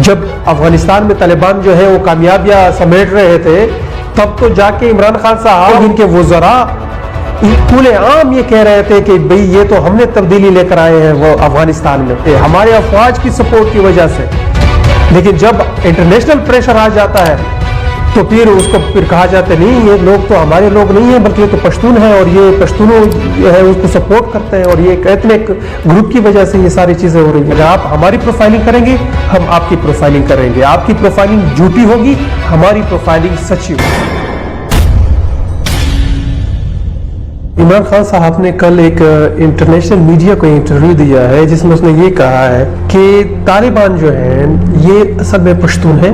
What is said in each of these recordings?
جب افغانستان میں طالبان جو ہے وہ کامیابیاں سمیٹ رہے تھے تب تو جا کے عمران خان صاحب ان کے وزراء کھلے عام یہ کہہ رہے تھے کہ بھئی یہ تو ہم نے تبدیلی لے کر آئے ہیں وہ افغانستان میں ہمارے افواج کی سپورٹ کی وجہ سے. لیکن جب انٹرنیشنل پریشر آ جاتا ہے تو پھر اس کو پھر کہا جاتا ہے نہیں یہ لوگ تو ہمارے لوگ نہیں ہیں بلکہ یہ تو پشتون ہیں اور یہ پشتونوں جو ہے اس کو سپورٹ کرتے ہیں اور یہ ایک ایتھنک گروپ کی وجہ سے یہ ساری چیزیں ہو رہی ہیں. اگر آپ ہماری پروفائلنگ کریں گے ہم آپ کی پروفائلنگ کریں گے. آپ کی پروفائلنگ جھوٹی ہوگی ہماری پروفائلنگ سچی ہوگی. عمران خان صاحب نے کل ایک انٹرنیشنل میڈیا کو انٹرویو دیا ہے جس میں اس نے یہ کہا ہے کہ طالبان جو ہیں یہ اصل میں پشتون ہیں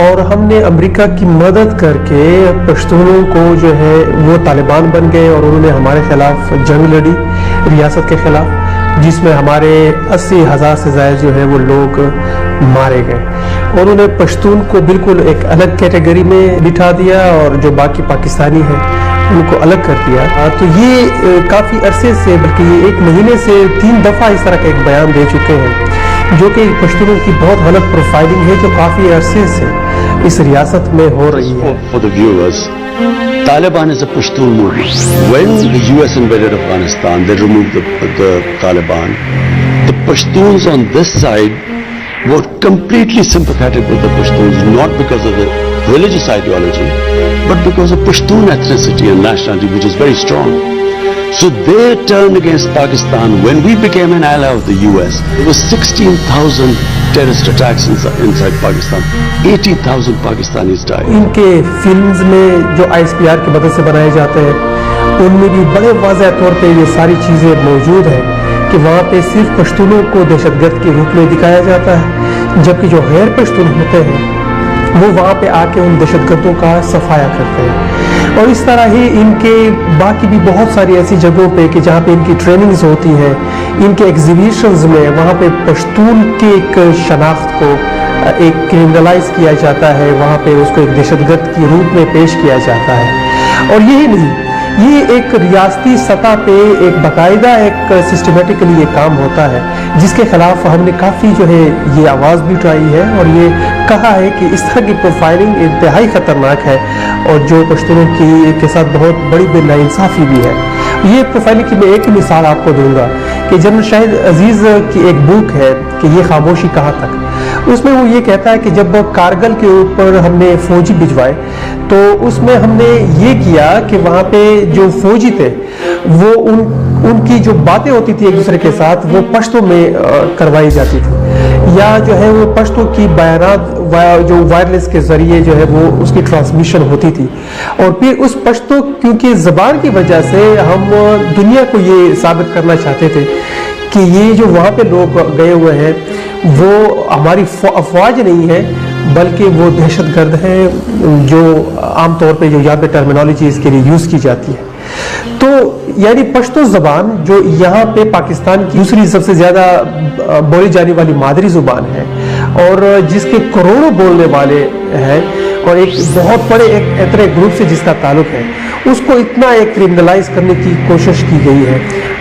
اور ہم نے امریکہ کی مدد کر کے پشتونوں کو جو ہے وہ طالبان بن گئے اور انہوں نے ہمارے خلاف جنگ لڑی ریاست کے خلاف جس میں ہمارے 80,000 سے زائد جو ہے وہ لوگ مارے گئے. انہوں نے پشتون کو بالکل ایک الگ کیٹیگری میں بٹھا دیا اور جو باقی پاکستانی ہیں ان کو الگ کر دیا. تو یہ کافی عرصے سے بلکہ یہ 1 مہینے سے 3 دفعہ اس طرح کا ایک بیان دے چکے ہیں جو کہ پشتونوں کی بہت غلط پروفائلنگ ہے جو کافی عرصے سے اس ریاست میں ہو رہی ہے. For the viewers, Taliban is a Pashtun movement. When the US invaded Afghanistan, they removed the Taliban. The Pashtuns on this side were completely sympathetic with the Pashtuns, not because of the religious ideology, but because of Pashtun ethnicity and nationality, which is very strong. So they turned against Pakistan. When we became an ally of the US, there was 16,000 terrorist attacks inside Pakistan. 80,000 Pakistanis died. ان کے films میں جو ISPR کی مدد سے بنائے جاتے ہیں ان میں بھی بڑے واضح طور پہ یہ ساری چیزیں موجود ہیں کہ وہاں پہ صرف پشتونوں کو دہشت گرد کے روپ میں دکھایا جاتا ہے جبکہ جو غیر پشتون ہوتے ہیں وہ وہاں پہ آ کے ان دہشت گردوں کا صفایا کرتے ہیں. اور اس طرح ہی ان کے باقی بھی بہت ساری ایسی جگہوں پہ کہ جہاں پہ ان کی ٹریننگز ہوتی ہیں ان کے ایگزیبیشنز میں وہاں پہ پشتون کے ایک شناخت کو ایک کرمنلائز کیا جاتا ہے وہاں پہ اس کو ایک دہشت گرد کے روپ میں پیش کیا جاتا ہے. اور یہی نہیں یہ ایک ریاستی سطح پہ ایک باقاعدہ ایک سسٹمیٹکلی یہ کام ہوتا ہے جس کے خلاف ہم نے کافی جو ہے یہ آواز بھی اٹھائی ہے اور یہ کہا ہے کہ اس طرح کی پروفائلنگ انتہائی خطرناک ہے اور جو پشتونوں کے ساتھ بہت بڑی بے ناانصافی بھی ہے. یہ پروفائلنگ کی میں ایک مثال آپ کو دوں گا کہ جنرل شاہد عزیز کی ایک بک ہے کہ یہ خاموشی کہاں تک. اس میں وہ یہ کہتا ہے کہ جب کارگل کے اوپر ہم نے فوجی بھجوائے تو اس میں ہم نے یہ کیا کہ وہاں پہ جو فوجی تھے وہ ان کی جو باتیں ہوتی تھی ایک دوسرے کے ساتھ وہ پشتو میں کروائی جاتی تھی یا جو ہے وہ پشتو کی بیانات جو وائرلیس کے ذریعے جو ہے وہ اس کی ٹرانسمیشن ہوتی تھی. اور پھر اس پشتو کیونکہ زبان کی وجہ سے ہم دنیا کو یہ ثابت کرنا چاہتے تھے کہ یہ جو وہاں پہ لوگ گئے ہوئے ہیں وہ ہماری افواج نہیں ہے بلکہ وہ دہشت گرد ہیں جو عام طور پہ جو یہاں پہ ٹرمینالوجی اس کے لیے یوز کی جاتی ہے. تو یعنی پشتو زبان جو یہاں پہ پاکستان کی دوسری سب سے زیادہ بولی جانے والی مادری زبان ہے اور جس کے کروڑوں بولنے والے ہیں اور ایک بہت بڑے ایک ایتھنک گروپ سے جس کا تعلق ہے اس کو اتنا ایک کرمنلائز کرنے کی کوشش کی گئی ہے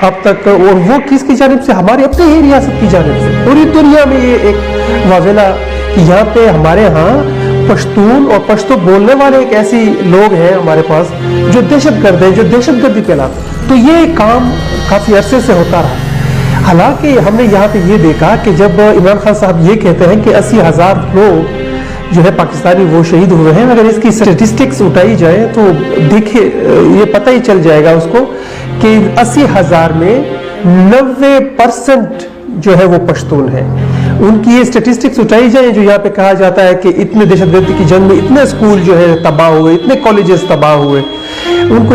اب تک. اور وہ کس کی جانب سے ہمارے اپنے ہی ریاست کی جانب سے پوری دنیا میں یہ ایک واضح کہ یہاں پہ ہمارے ہاں پشتون اور پشتو بولنے والے ایک ایسی لوگ ہیں ہمارے پاس جو دہشت گرد ہیں جو دہشت گردی کہلاتے ہیں. تو یہ کام کافی عرصے سے ہوتا رہا. حالانکہ ہم نے یہاں پہ یہ دیکھا کہ جب عمران خان صاحب یہ کہتے ہیں کہ 80,000 لوگ جو ہے پاکستانی وہ شہید ہوئے ہیں اگر اس کی اسٹیٹسٹکس اٹھائی جائے تو دیکھیں یہ پتہ ہی چل جائے گا اس کو کہ 80,000 میں 90% جو ہے وہ پشتون ہیں. ان کی یہ اسٹیٹسٹکس اٹھائی جائیں جو یہاں پہ کہا جاتا ہے کہ اتنے دہشت گردی کی جنگ میں اتنے اسکول جو ہے تباہ ہوئے اتنے کالجز تباہ ہوئے ان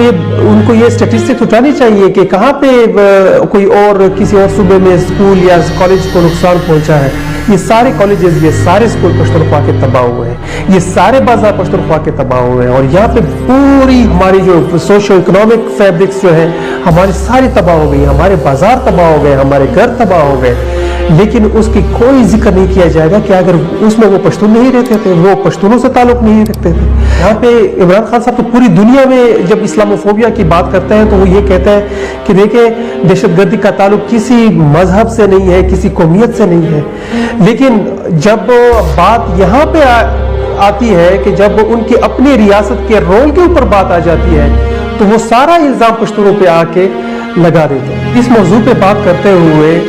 کو یہ اسٹیٹسٹکس اٹھانی چاہیے کہ کہاں پہ کوئی اور کسی اور صوبے میں اسکول یا کالج کو نقصان پہنچا ہے. یہ سارے کالجز یہ سارے اسکول پشتونخوا کے تباہ ہوئے ہیں یہ سارے بازار پشتونخوا کے تباہ ہوئے ہیں اور یہاں پہ پوری ہماری جو سوشو اکنامک فیبرکس جو ہے ہماری ساری تباہ ہو گئی ہمارے بازار تباہ ہو گئے ہمارے گھر تباہ ہو گئے. لیکن اس کی کوئی ذکر نہیں کیا جائے گا کہ اگر اس میں وہ پشتون نہیں رہتے تھے وہ پشتونوں سے تعلق نہیں رکھتے تھے. یہاں پہ عمران خان صاحب تو پوری دنیا میں جب اسلاموفوبیا کی بات کرتے ہیں تو وہ یہ کہتا ہے کہ دیکھیں دہشت گردی کا تعلق کسی مذہب سے نہیں ہے کسی قومیت سے نہیں ہے لیکن جب بات یہاں پہ آتی ہے کہ جب ان کی اپنی ریاست کے رول کے اوپر بات آ جاتی ہے تو وہ سارا الزام پشتونوں پہ آ کے لگا دیتے ہیں. اس موضوع پہ بات کرتے ہوئے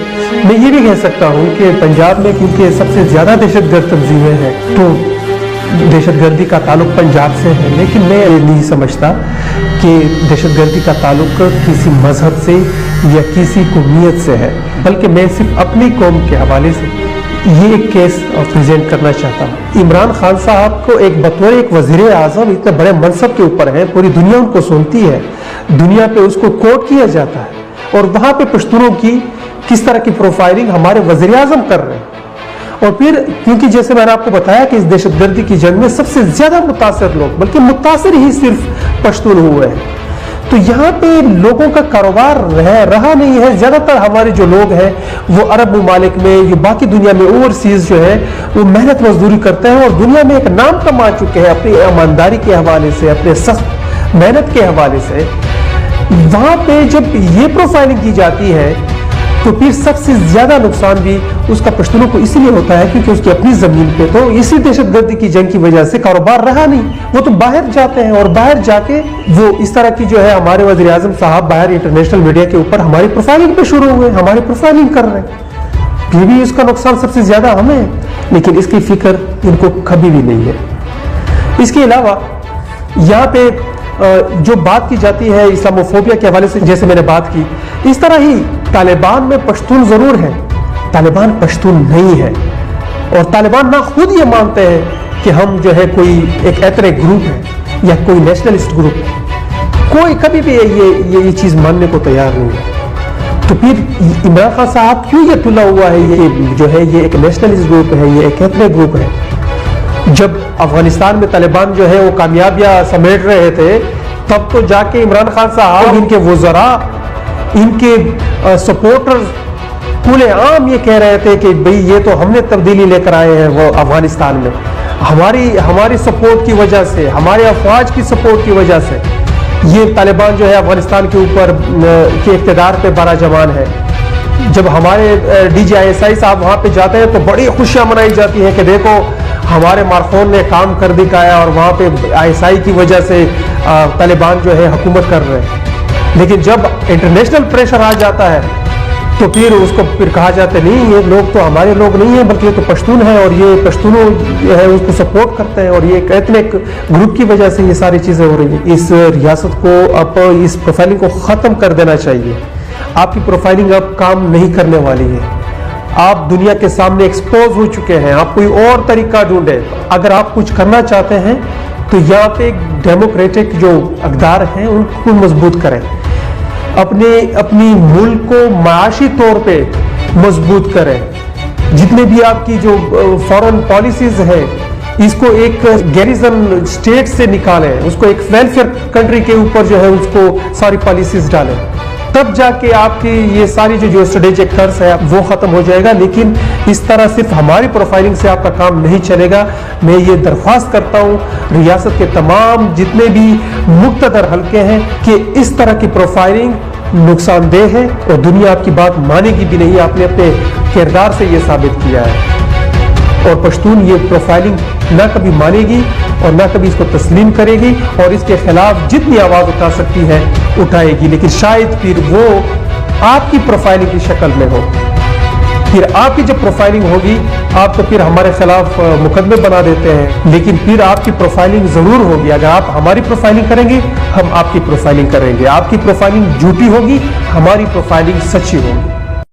میں یہ بھی کہہ سکتا ہوں کہ پنجاب میں کیونکہ سب سے زیادہ دہشت گرد تنظیمیں ہیں تو دہشت گردی کا تعلق پنجاب سے ہے، لیکن میں یہ نہیں سمجھتا کہ دہشت گردی کا تعلق کسی مذہب سے یا کسی قومیت سے ہے، بلکہ میں صرف اپنی قوم کے حوالے سے یہ ایک کیس پریزنٹ کرنا چاہتا ہوں. عمران خان صاحب کو بطور ایک وزیر اعظم اتنے بڑے منصب کے اوپر ہیں، پوری دنیا ان کو سنتی ہے، دنیا پہ اس کو کوٹ کیا جاتا ہے، اور وہاں پہ پشتونوں کی کس طرح کی پروفائلنگ ہمارے وزیر اعظم کر رہے ہیں. اور پھر کیونکہ جیسے میں نے آپ کو بتایا کہ اس دہشت گردی کی جنگ میں سب سے زیادہ متاثر لوگ، بلکہ متاثر ہی صرف پشتون ہوئے ہیں، تو یہاں پہ لوگوں کا کاروبار رہا نہیں ہے. زیادہ تر ہمارے جو لوگ ہیں وہ عرب ممالک میں یا باقی دنیا میں اوورسیز جو ہے وہ محنت مزدوری کرتے ہیں اور دنیا میں ایک نام کما چکے ہیں اپنی ایمانداری کے حوالے سے، اپنے سخت محنت کے حوالے سے. وہاں پہ جب یہ پروفائلنگ کی جاتی ہے تو پھر سب سے زیادہ نقصان بھی اس کا پشتونوں کو اسی لیے ہوتا ہے کیونکہ اس کی اپنی زمین پہ تو اسی دہشت گردی کی جنگ کی وجہ سے کاروبار رہا نہیں. وہ تو باہر جاتے ہیں اور باہر جا کے وہ اس طرح کی جو ہے ہمارے وزیر اعظم صاحب باہر انٹرنیشنل میڈیا کے اوپر ہماری پروفائلنگ پہ شروع ہوئے، ہماری پروفائلنگ کر رہے ہیں. پھر بھی اس کا نقصان سب سے زیادہ ہمیں ہے، لیکن اس کی فکر ان کو کبھی بھی نہیں ہے. اس کے علاوہ یہاں پہ جو بات کی جاتی ہے اسلاموفوبیا کے حوالے سے، جیسے میں نے بات کی، اس طرح ہی طالبان میں پشتون ضرور ہے، طالبان پشتون نہیں ہے. اور طالبان نہ خود یہ مانتے ہیں کہ ہم جو ہے کوئی ایک ایتھنک گروپ ہے یا کوئی نیشنلسٹ گروپ ہے، کوئی کبھی بھی یہ چیز ماننے کو تیار نہیں ہے. تو پھر عمران خان صاحب کیوں یہ تلا ہوا ہے یہ جو ہے یہ ایک نیشنلسٹ گروپ ہے، یہ ایک ایتھنک گروپ ہے؟ جب افغانستان میں طالبان جو ہے وہ کامیابیاں سمیٹ رہے تھے تب تو جا کے عمران خان صاحب، ان کے وزراء، ان کے سپورٹرز کھلے عام یہ کہہ رہے تھے کہ بھئی یہ تو ہم نے تبدیلی لے کر آئے ہیں وہ افغانستان میں، ہماری سپورٹ کی وجہ سے، ہمارے افواج کی سپورٹ کی وجہ سے یہ طالبان جو ہے افغانستان کے اوپر کے اقتدار پہ براجمان ہے. جب ہمارے DGISI صاحب وہاں پہ جاتے ہیں تو بڑی خوشیاں منائی جاتی ہیں کہ دیکھو ہمارے مارخون نے کام کر دکھایا اور وہاں پہ ISI کی وجہ سے طالبان جو ہے حکومت کر رہے ہیں. لیکن جب انٹرنیشنل پریشر آ جاتا ہے تو پھر اس کو پھر کہا جاتا ہے نہیں یہ لوگ تو ہمارے لوگ نہیں ہیں بلکہ یہ تو پشتون ہیں اور یہ پشتونوں جو ہے اس کو سپورٹ کرتے ہیں اور یہ ایک ایتھنک گروپ کی وجہ سے یہ ساری چیزیں ہو رہی ہیں. اس ریاست کو اب اس پروفائلنگ کو ختم کر دینا چاہیے. آپ کی پروفائلنگ اب کام نہیں کرنے والی ہے. آپ دنیا کے سامنے ایکسپوز ہو چکے ہیں. آپ کوئی اور طریقہ ڈھونڈیں. اگر آپ کچھ کرنا چاہتے ہیں تو یہاں پہ ڈیموکریٹک جو اقدار ہیں ان کو مضبوط کریں، اپنی ملک کو معاشی طور پہ مضبوط کریں. جتنے بھی آپ کی جو فورن پالیسیز ہیں اس کو ایک گیریزن اسٹیٹ سے نکالیں، اس کو ایک ویلفیئر کنٹری کے اوپر جو ہے اس کو ساری پالیسیز ڈالیں. تب جا کے آپ کی یہ ساری جو اسٹریٹجک تھرس ہے وہ ختم ہو جائے گا. لیکن اس طرح صرف ہماری پروفائلنگ سے آپ کا کام نہیں چلے گا. میں یہ درخواست کرتا ہوں ریاست کے تمام جتنے بھی مقتدر حلقے ہیں کہ اس طرح کی پروفائلنگ نقصان دہ ہے اور دنیا آپ کی بات مانے گی بھی نہیں. آپ نے اپنے کردار سے یہ ثابت کیا ہے اور پشتون یہ پروفائلنگ نہ کبھی مانے گی اور نہ کبھی اس کو تسلیم کرے گی اور اس کے خلاف جتنی آواز اٹھا سکتی ہے اٹھائے گی. لیکن شاید پھر وہ آپ کی پروفائلنگ کی شکل میں ہو. پھر آپ کی جب پروفائلنگ ہوگی آپ تو پھر ہمارے خلاف مقدمے بنا دیتے ہیں، لیکن پھر آپ کی پروفائلنگ ضرور ہوگی. اگر آپ ہماری پروفائلنگ کریں گے ہم آپ کی پروفائلنگ کریں گے. آپ کی پروفائلنگ جھوٹی ہوگی، ہماری پروفائلنگ سچی ہوگی.